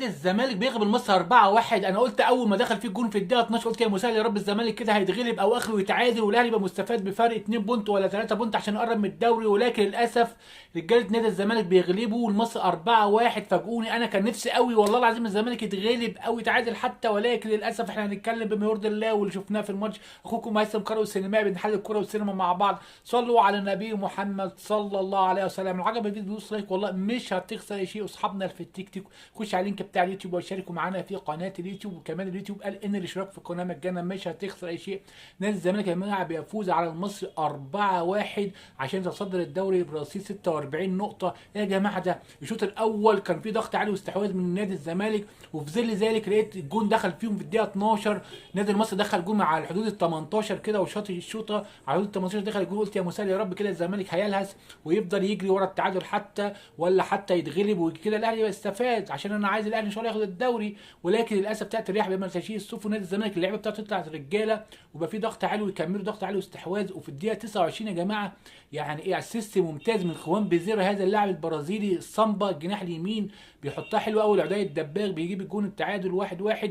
نادي الزمالك بيغلب المصري 4-1. انا قلت اول ما دخل فيه الجون في الدقيقه 12 قلت يا مسهل يا رب الزمالك كده هيتغلب او اخره يتعادل والاهلي يبقى مستفاد بفرق 2 بونت ولا 3 بونت عشان يقرب من الدوري، ولكن للاسف رجاله نادي الزمالك بيغلبوا المصري 4-1. فاجئوني، انا كان نفسي قوي والله العظيم الزمالك يتغلب او يتعادل حتى، ولكن للاسف احنا هنتكلم بما يرضي الله واللي شفناه في الماتش. اخوكم هيثم كروي السينمائي بنحلل الكوره والسينما مع بعض. صلوا على النبي محمد صلى الله عليه وسلم. لو عجبك الفيديو دوس لايك، والله مش هتخسر اي شيء. اصحابنا في التيك توك خش على اللينك بتاع اليوتيوب وشاركوا معانا في قناه اليوتيوب، وكمان اليوتيوب قال ان الاشتراك في القناه مجانا، مش هتخسر اي شيء. نادي الزمالك يا جماعه بيفوز على المصري 4-1 عشان يتصدر الدوري برصيد 46 نقطه. يا جماعه ده الشوط الاول كان في ضغط عالي واستحواذ من نادي الزمالك، وفي ظل ذلك لقيت الجون دخل فيهم في الدقيقه 12. نادي المصري دخل جون على الحدود ال 18 كده، وشاط الشوطه على حدود ال 18 دخل الجون. قلت يا مسهل يا رب كده الزمالك هيلهث ويفضل يجري ورا التعادل حتى، ولا حتى يتغلب وكده الاهلي يستفاد، عشان انا عايز الاهلي ان شاء الله ياخد الدوري. ولكن للاسف تاتي الرياح بما تشيء الصوف، ونادي الزمالك اللعيبه بتاعته تطلع رجاله ويبقى في ضغط عالي ويكملوا ضغط عالي واستحواذ. وفي الدقيقه 29 يا جماعه يعني ايه اسيست ممتاز من خوان بيزيرا، هذا اللاعب البرازيلي الصامبا الجناح اليمين بيحطها حلوه قوي. العداي الدباغ بيجيب الجون التعادل 1-1،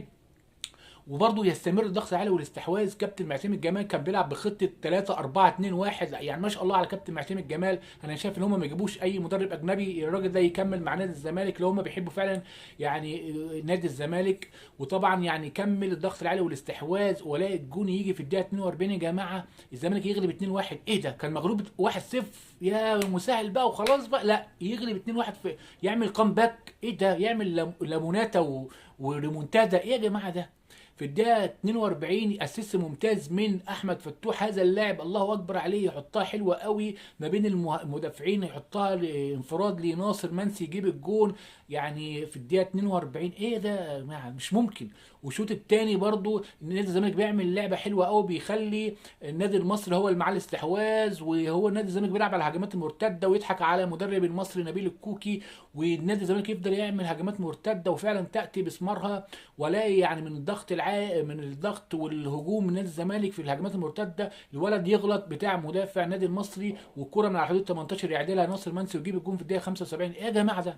وبرضه يستمر الضغط العالي والاستحواذ. كابتن معتمد جمال كان بيلعب بخطه 3-4-2-1، يعني ما شاء الله على كابتن معتمد جمال. انا شايف ان هم ما يجيبوش اي مدرب اجنبي، الراجل ده يكمل مع نادي الزمالك لو هم بيحبوا فعلا يعني نادي الزمالك. وطبعا يعني كمل الضغط العالي والاستحواذ، ولاقي الجون يجي في الدقيقه 42 يا جماعه الزمالك يغلب 2-1. ايه ده، كان مغلوب 1-0 يا مسهل بقى وخلاص بقى، لا يغلب 2-1 يعمل كامباك. ايه ده، يعمل لاموناتا وريمونتادا. ايه يا جماعه ده. في الدقيقة 42 اسيست ممتاز من احمد فتوح، هذا اللاعب الله اكبر عليه، يحطها حلوة قوي ما بين المدافعين، يحطها انفراد لناصر منسي يجيب الجون يعني في الدقيقة 42. ايه ده يا جماعة، مش ممكن. والشوط الثاني برضو نادي الزمالك بيعمل لعبة حلوة قوي، بيخلي النادي المصري هو اللي معاه الاستحواذ، وهو نادي الزمالك بيلعب على الهجمات المرتدة ويضحك على مدرب المصري نبيل الكوكي، ونادي الزمالك يفضل يعمل هجمات مرتدة وفعلا تأتي بثمارها. ولاقي يعني من من الضغط والهجوم من نادي الزمالك في الهجمات المرتده الولد يغلط بتاع مدافع النادي المصري، والكره من على حدود 18 يعدلها ناصر منسي ويجيب الجون في الدقيقه 75. ايه يا جماعه ده،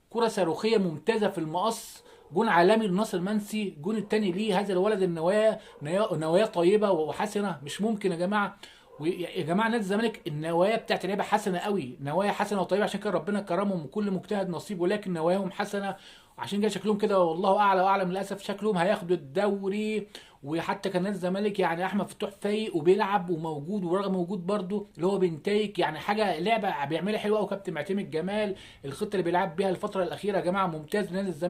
كره صاروخيه ممتازه في المقص، جون عالمي لناصر منسي. الجون الثاني ليه هذا الولد، النوايا طيبه وحسنه، مش ممكن يا جماعه. ويا جماعه نادي الزمالك النوايا بتاعت اللعيبه حسنه قوي، نوايا حسنه وطيبه، عشان كده ربنا كرمهم وكل مجتهد نصيب، ولكن نواياهم حسنه. عشان كده شكلهم كده والله اعلى واعلم، للاسف شكلهم هياخدوا الدوري. وحتى كان نادي الزمالك يعني احمد فتوح فايق وبيلعب وموجود، ورغم وجود برده اللي هو بنتايك يعني حاجه لعبه بيعملها حلوه قوي كابتن معتمد جمال. الخطه اللي بيلعب بيها الفتره الاخيره يا جماعه ممتاز نادي الزمالك.